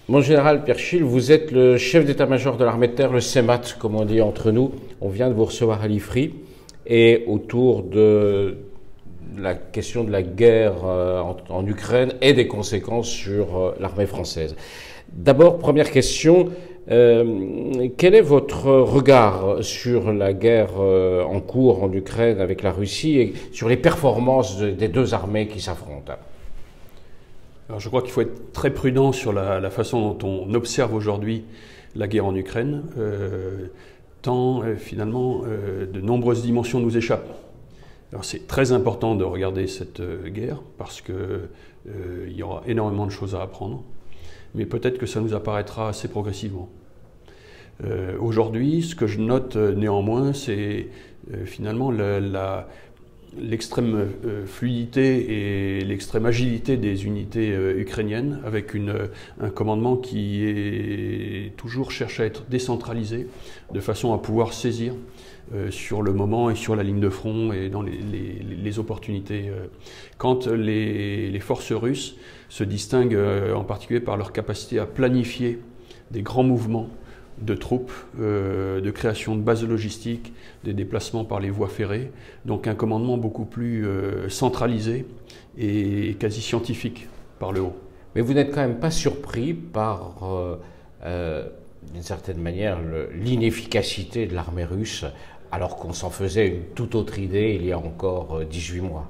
Mon général Pierre Schill, vous êtes le chef d'état-major de l'armée de terre, le CEMAT, comme on dit entre nous. On vient de vous recevoir à l'IFRI et autour de la question de la guerre en Ukraine et des conséquences sur l'armée française. D'abord, première question, quel est votre regard sur la guerre en cours en Ukraine avec la Russie et sur les performances des deux armées qui s'affrontent ? Alors je crois qu'il faut être très prudent sur la façon dont on observe aujourd'hui la guerre en Ukraine, tant finalement de nombreuses dimensions nous échappent. Alors c'est très important de regarder cette guerre parce qu'il y aura énormément de choses à apprendre, mais peut-être que ça nous apparaîtra assez progressivement. Aujourd'hui, ce que je note néanmoins, c'est finalement l'extrême fluidité et l'extrême agilité des unités ukrainiennes, avec un commandement qui est toujours cherche à être décentralisé, de façon à pouvoir saisir sur le moment et sur la ligne de front et dans les opportunités. Quand les forces russes se distinguent en particulier par leur capacité à planifier des grands mouvements de troupes, de création de bases logistiques, des déplacements par les voies ferrées, donc un commandement beaucoup plus centralisé et quasi scientifique par le haut. Mais vous n'êtes quand même pas surpris par, d'une certaine manière, l'inefficacité de l'armée russe, alors qu'on s'en faisait une toute autre idée il y a encore 18 mois?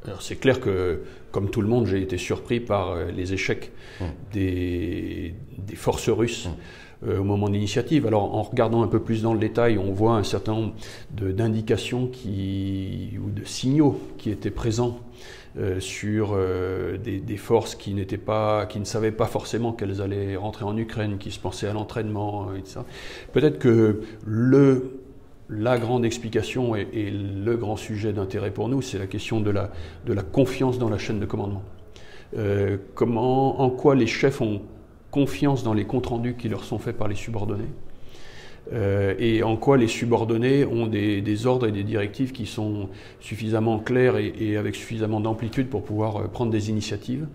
Alors c'est clair que, comme tout le monde, j'ai été surpris par les échecs des forces russes au moment de l'initiative. Alors en regardant un peu plus dans le détail, on voit un certain nombre d'indications ou de signaux qui étaient présents sur des forces qui ne savaient pas forcément qu'elles allaient rentrer en Ukraine, qui se pensaient à l'entraînement, etc. Peut-être que la grande explication et le grand sujet d'intérêt pour nous, c'est la question de la confiance dans la chaîne de commandement. En quoi les chefs ont confiance dans les comptes rendus qui leur sont faits par les subordonnés, et en quoi les subordonnés ont des ordres et des directives qui sont suffisamment clairs et avec suffisamment d'amplitude pour pouvoir prendre des initiatives,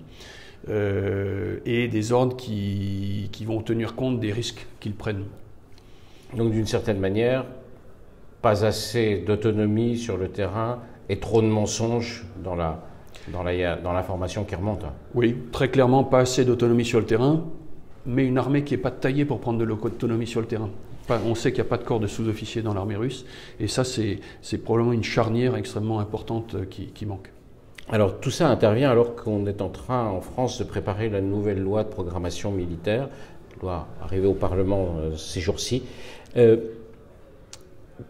et des ordres qui vont tenir compte des risques qu'ils prennent. Donc d'une certaine manière, pas assez d'autonomie sur le terrain et trop de mensonges dans l'information qui remonte. Oui, très clairement, pas assez d'autonomie sur le terrain, mais une armée qui n'est pas taillée pour prendre de l'autonomie sur le terrain. On sait qu'il n'y a pas de corps de sous-officiers dans l'armée russe, et ça, c'est probablement une charnière extrêmement importante qui manque. Alors tout ça intervient alors qu'on est en train, en France, de préparer la nouvelle loi de programmation militaire, qui doit arriver au Parlement ces jours-ci.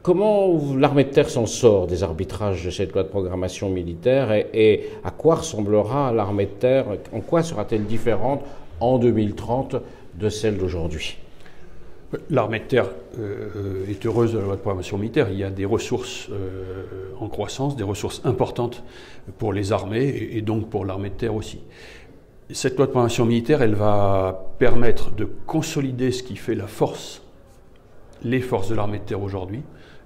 Comment l'armée de terre s'en sort des arbitrages de cette loi de programmation militaire et à quoi ressemblera l'armée de terre, en quoi sera-t-elle différente en 2030 de celle d'aujourd'hui? L'armée de terre est heureuse de la loi de programmation militaire. Il y a des ressources en croissance, des ressources importantes pour les armées et donc pour l'armée de terre aussi. Cette loi de programmation militaire, elle va permettre de consolider ce qui fait les forces de l'armée de terre aujourd'hui,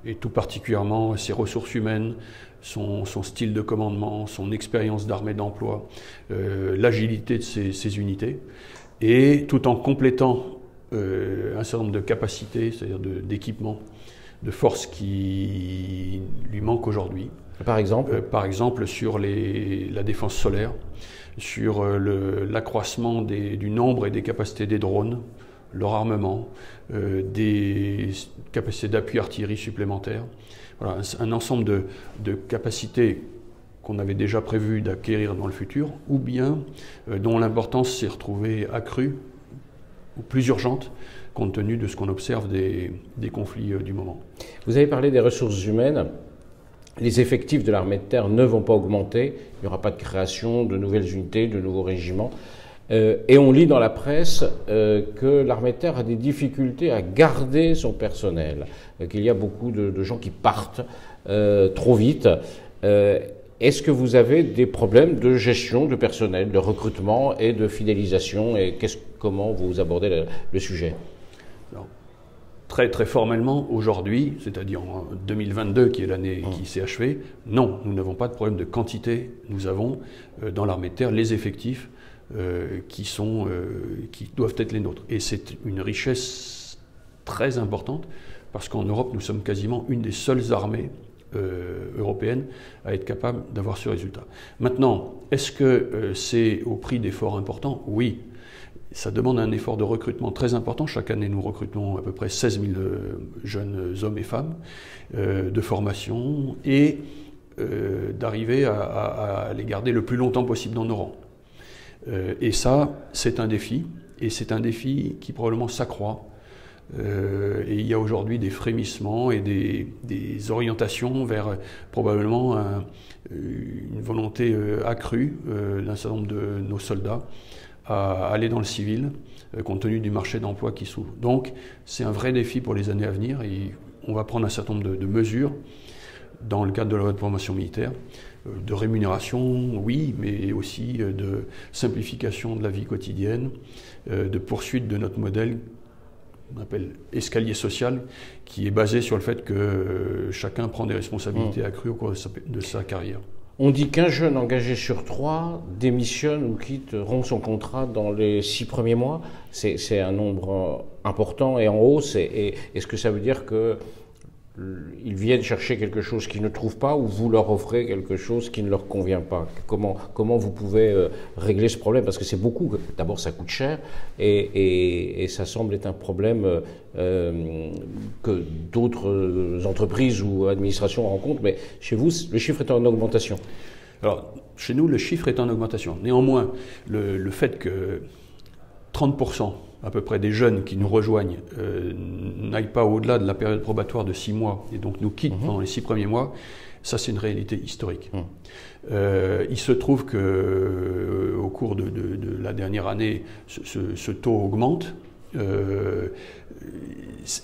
et tout particulièrement ses ressources humaines, son style de commandement, son expérience d'armée d'emploi, l'agilité de ses unités, et tout en complétant un certain nombre de capacités, c'est-à-dire d'équipements, de forces qui lui manquent aujourd'hui. Par exemple sur la défense solaire, sur l'accroissement du nombre et des capacités des drones, leur armement, des capacités d'appui artillerie supplémentaires. Voilà, un ensemble de capacités qu'on avait déjà prévu d'acquérir dans le futur, ou bien dont l'importance s'est retrouvée accrue ou plus urgente, compte tenu de ce qu'on observe des conflits du moment. Vous avez parlé des ressources humaines. Les effectifs de l'armée de terre ne vont pas augmenter. Il n'y aura pas de création de nouvelles unités, de nouveaux régiments. Et on lit dans la presse que l'armée de terre a des difficultés à garder son personnel, qu'il y a beaucoup de gens qui partent trop vite. Est-ce que vous avez des problèmes de gestion de personnel, de recrutement et de fidélisation, et Comment vous abordez le sujet? Alors, très très formellement, aujourd'hui, c'est-à-dire en 2022, qui est l'année qui s'est achevée, non, nous n'avons pas de problème de quantité. Nous avons dans l'armée de terre les effectifs qui doivent être les nôtres. Et c'est une richesse très importante, parce qu'en Europe, nous sommes quasiment une des seules armées européennes à être capable d'avoir ce résultat. Maintenant, est-ce que c'est au prix d'efforts importants? Oui. Ça demande un effort de recrutement très important. Chaque année, nous recrutons à peu près 16 000 jeunes hommes et femmes de formation et d'arriver à les garder le plus longtemps possible dans nos rangs. Et ça, c'est un défi, et c'est un défi qui probablement s'accroît. Et il y a aujourd'hui des frémissements et des orientations vers probablement une volonté accrue d'un certain nombre de nos soldats à aller dans le civil, compte tenu du marché d'emploi qui s'ouvre. Donc c'est un vrai défi pour les années à venir, et on va prendre un certain nombre de mesures dans le cadre de la loi de programmation militaire, de rémunération, oui, mais aussi de simplification de la vie quotidienne, de poursuite de notre modèle qu'on appelle escalier social, qui est basé sur le fait que chacun prend des responsabilités accrues au cours de sa carrière. On dit qu'un jeune engagé sur 3 démissionne ou quitte, rompt son contrat dans les 6 premiers mois. C'est un nombre important et en hausse. Est-ce que ça veut dire qu'ils viennent chercher quelque chose qu'ils ne trouvent pas, ou vous leur offrez quelque chose qui ne leur convient pas? Comment vous pouvez régler ce problème? Parce que c'est beaucoup. D'abord, ça coûte cher et ça semble être un problème que d'autres entreprises ou administrations rencontrent. Mais chez vous, le chiffre est en augmentation. Alors, chez nous, le chiffre est en augmentation. Néanmoins, le fait que 30% à peu près des jeunes qui nous rejoignent n'aillent pas au-delà de la période probatoire de 6 mois et donc nous quittent pendant les 6 premiers mois, ça c'est une réalité historique. Il se trouve qu'au cours de la dernière année, ce taux augmente,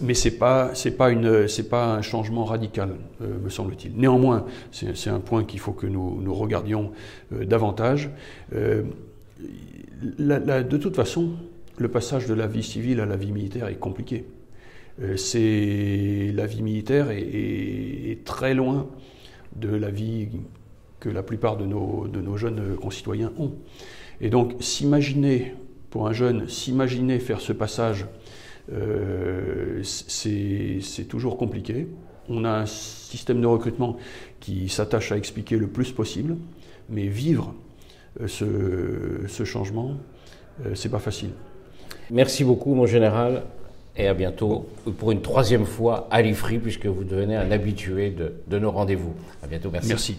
mais c'est pas un changement radical, me semble-t-il. Néanmoins, c'est un point qu'il faut que nous regardions davantage. De toute façon, le passage de la vie civile à la vie militaire est compliqué. La vie militaire est très loin de la vie que la plupart de nos jeunes concitoyens ont. Et donc, pour un jeune, s'imaginer faire ce passage, c'est toujours compliqué. On a un système de recrutement qui s'attache à expliquer le plus possible, mais vivre ce changement, c'est pas facile. Merci beaucoup, mon général, et à bientôt pour une 3e fois à l'IFRI, puisque vous devenez un habitué de nos rendez-vous. À bientôt, merci. Merci.